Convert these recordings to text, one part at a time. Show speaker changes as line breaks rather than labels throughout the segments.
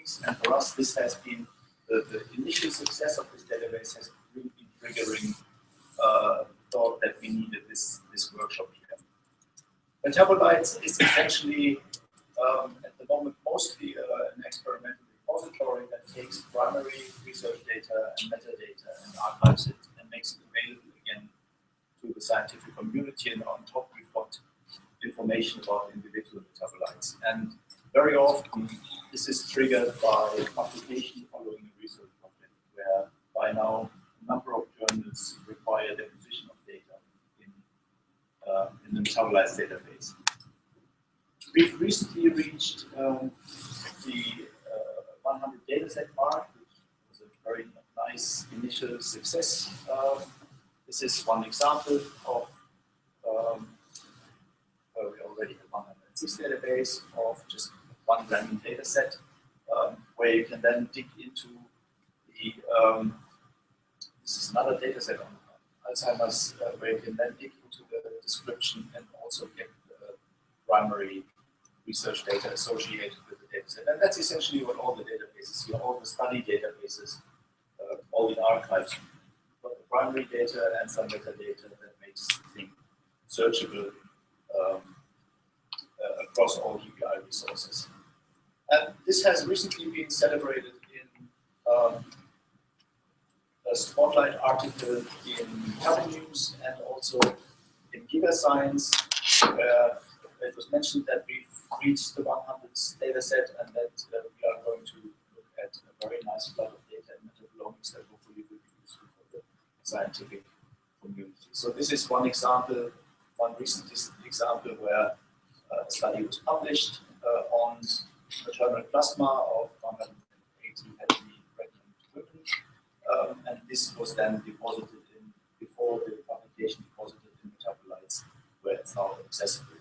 Metabolomics. And for us, this has been the initial success of this database has really been triggering thought that we needed this workshop here. Metabolites is essentially, at the moment, mostly an experimental repository that takes primary research data and metadata and archives it and makes it available again to the scientific community. And on top, we've got information about individual metabolites. And very often, this is triggered by publication following a research project, where by now a number of journals require deposition of data in the metabolites database. We've recently reached the 100 dataset mark, which was a very nice initial success. This is one example of where we already have 106 database of just one random dataset, where you can then dig into the this is another dataset on Alzheimer's, where you can then dig into the description and also get the primary research data associated with the dataset. And that's essentially what all the databases here, all the study databases, all the archives, but the primary data and some metadata that makes the thing searchable across all EBI resources. And this has recently been celebrated in a spotlight article in Cover News and also in GigaScience, where it was mentioned that we've reached the 100th dataset and that we are going to look at a very nice flood of data in metabolomics that hopefully will be useful for the scientific community. So this is one example, one recent example where a study was published on maternal plasma of 180 heavily pregnant women, and this was then deposited in, before the publication, deposited in metabolites where it's now accessible.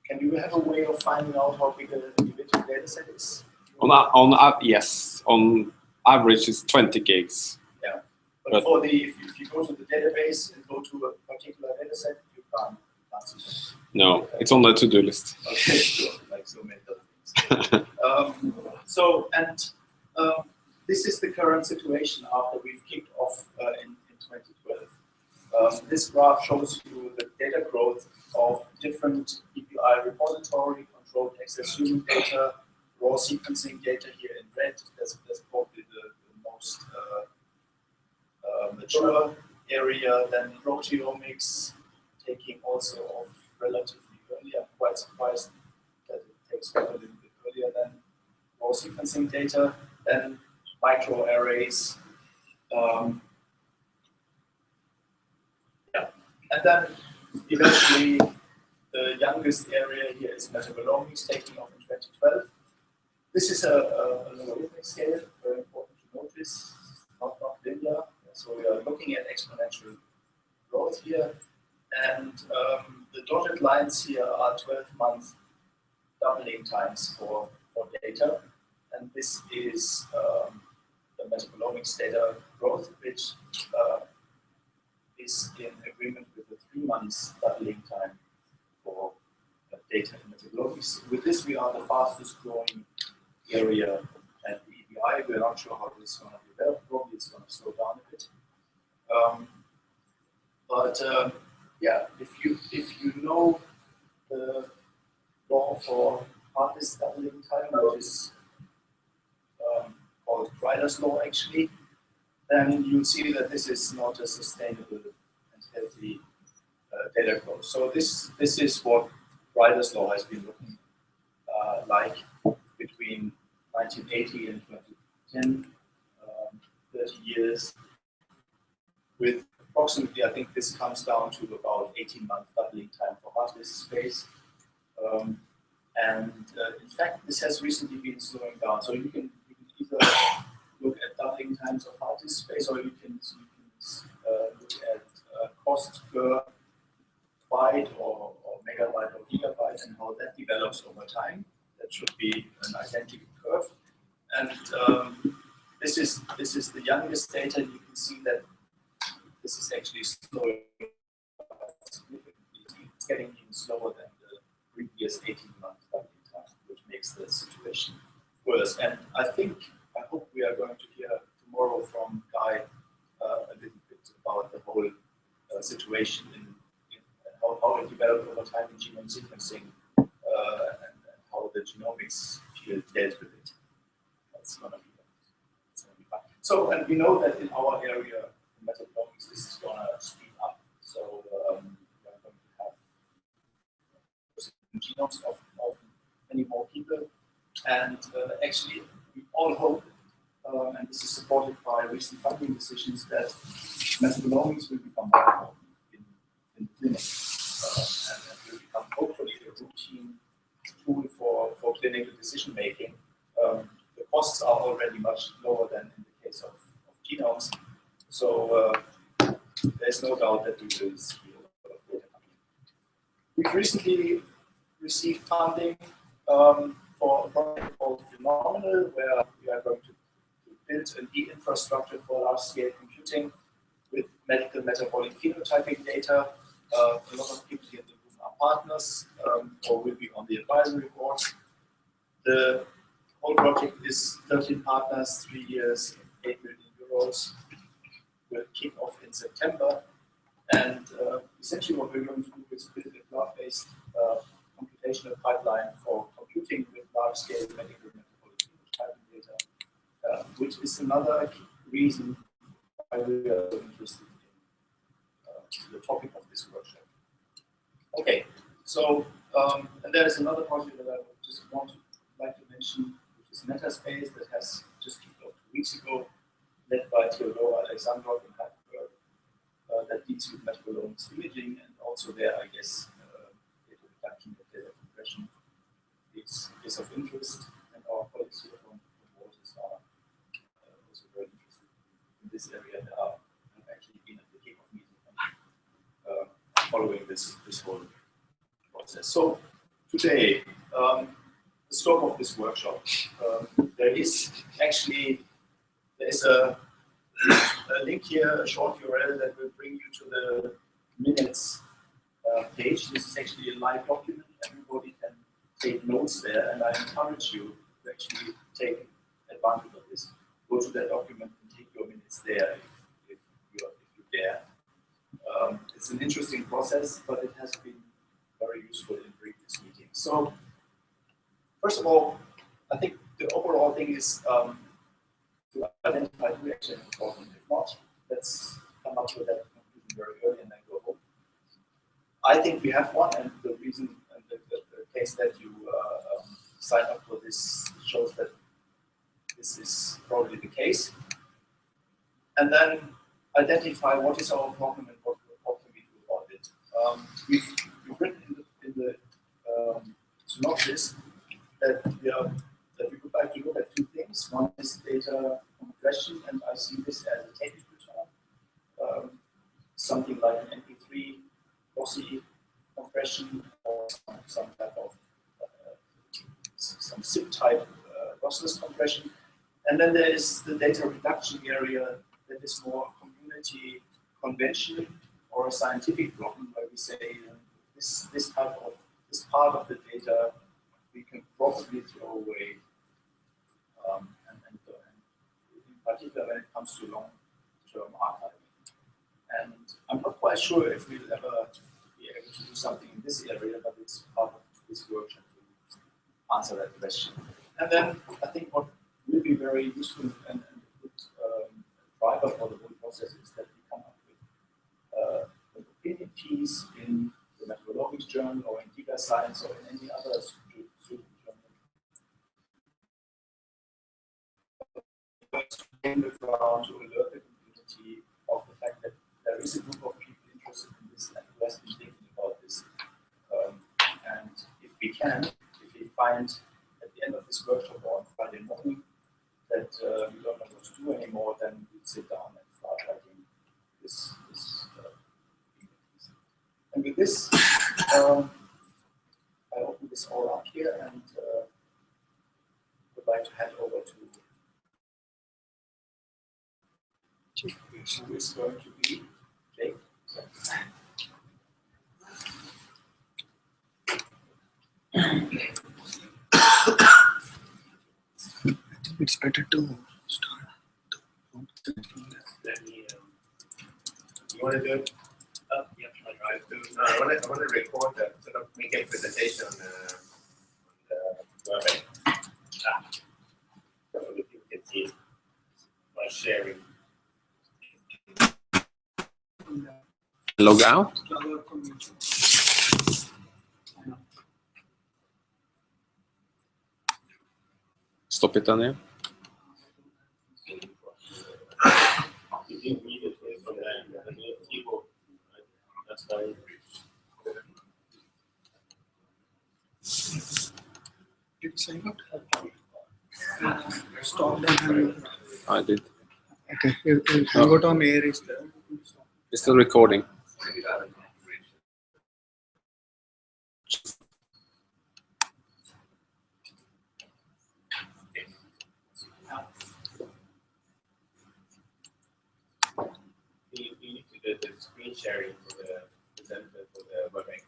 Can you have a way of finding out how big an individual data set is?
Yes, on average it's 20 gigs.
Yeah, but for the, if you go to the database and go to a particular data set, you can't see that.
No, it's on the to-do list.
Okay, sure, like so many other things. This is the current situation after we've kicked off in 2012. This graph shows you the data growth of different EPI repository, controlled access human data, raw sequencing data here in red. That's probably the most mature area. Then proteomics, taking also of relatively early. I'm quite surprised that it takes a little bit earlier than raw sequencing data. Then microarrays. And then eventually the youngest area here is metabolomics, taking off in 2012. This is a logarithmic scale, very important to notice, not linear. So we are looking at exponential growth here. And the dotted lines here are 12-month doubling times for data. And this is the metabolomics data growth, which is in agreement with the 3 months doubling time for data in metabolomics. With this, we are the fastest growing area at the EBI. We're not sure how this is going to develop. Probably it's going to slow down a bit. Yeah, if you know the law for hardest doubling time, which is called Ryder's law actually, then you'll see that this is not a sustainable and healthy data growth. So this is what Ryder's law has been looking like between 1980 and 2010, 30 years, with approximately, I think this comes down to about 18-month doubling time for hard disk space. In fact, this has recently been slowing down. So you can either look at doubling times of hard disk space, or you can look at cost per byte or megabyte or gigabyte and how that develops over time. That should be an identical curve. And this is the youngest data. You can see that this is actually slowing significantly. It's getting even slower than the previous 18-month doubling time, which makes the situation worse. And I hope we are going to hear tomorrow from Guy a little bit about the whole situation in how it developed over time in genome sequencing and how the genomics field dealt with it. That's going to be fun. So, and we know that in our area, in metabolomics, this is going to speed up. So we are going to have genomes of many more people. And actually, we all hope, and this is supported by recent funding decisions, that metabolomics will become more important in the clinic. And will become hopefully a routine tool for clinical decision making. The costs are already much lower than in the case of genomes. So there's no doubt that we will see a lot of data coming. We've recently received funding for a project called Phenomenal, where we are going to build an e-infrastructure for large-scale computing with medical metabolic phenotyping data. A lot of people here in the room are partners or will be on the advisory board. The whole project is 13 partners, 3 years, 8 million euros. Will kick off in September. And essentially what we're going to do is build a cloud-based computational pipeline for computing with large-scale medical metabolic phenotyping data, which is another reason why we are so interested in the topic of this workshop. Okay, so and there is another project that I just like to mention, which is Metaspace, that has just kicked off 2 weeks ago, led by Theodora Alexandrov in Heidelberg, that deals with metabolomics imaging, and also there, I guess, data reduction and data compression is of interest, and our colleagues here from Waters are also very interested in this area. They are actually been at the kickoff meeting and following this whole process. So today, the scope of this workshop, there is a link here, a short URL that will bring you to the minutes page. This is actually a live document. Everybody can take notes there, and I encourage you to actually take advantage of this. Go to that document and take your minutes there if you dare. It's an interesting process, but it has been very useful in previous meetings. So, first of all, I think the overall thing is to identify who actually is important. If not, let's come up with that conclusion very early and then go home. I think we have one, and the reason and the case that you sign up for this shows that this is probably the case. And then identify what is our problem and what can we do about it. We've written in the synopsis that we would like to look at 2 things. One is data compression, and I see this as a technical term, something like an MP3 lossy compression or some type of some zip type lossless compression. And then there is the data reduction area that is more community convention or a scientific problem, where we say this part of the data we can probably throw away, and in particular when it comes to long-term archiving. And I'm not quite sure if we'll ever be able to do something in this area, but it's part of this workshop to answer that question. And then I think what will be very useful and a good driver for the whole process is that we come up with an opinion piece in the Metabolomics journal or in Data Science or in any other journal. Around to alert the community of the fact that there is a group of people interested in this and who has been thinking about this. And if we find at the end of this workshop or on Friday morning that we don't know what to do anymore, then we'll sit down and start writing this and with this, I open this all up here and would like to hand over to who is going to be Jake.
it's better to start.
Let me, you want to do it? Yeah, I do. No, I want to record that, sort of make a presentation on the WebEx. So that you can see by sharing.
Log out. Stop it, Daniel.
You didn't read it from the keyboard. That's why.
Did you sign out? Stop them.
I did.
Okay, you go to air is there.
It's still recording.
You need to do the screen sharing for the presenter for the WebEx.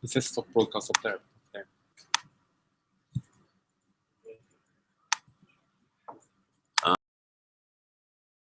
It says stop broadcast up there.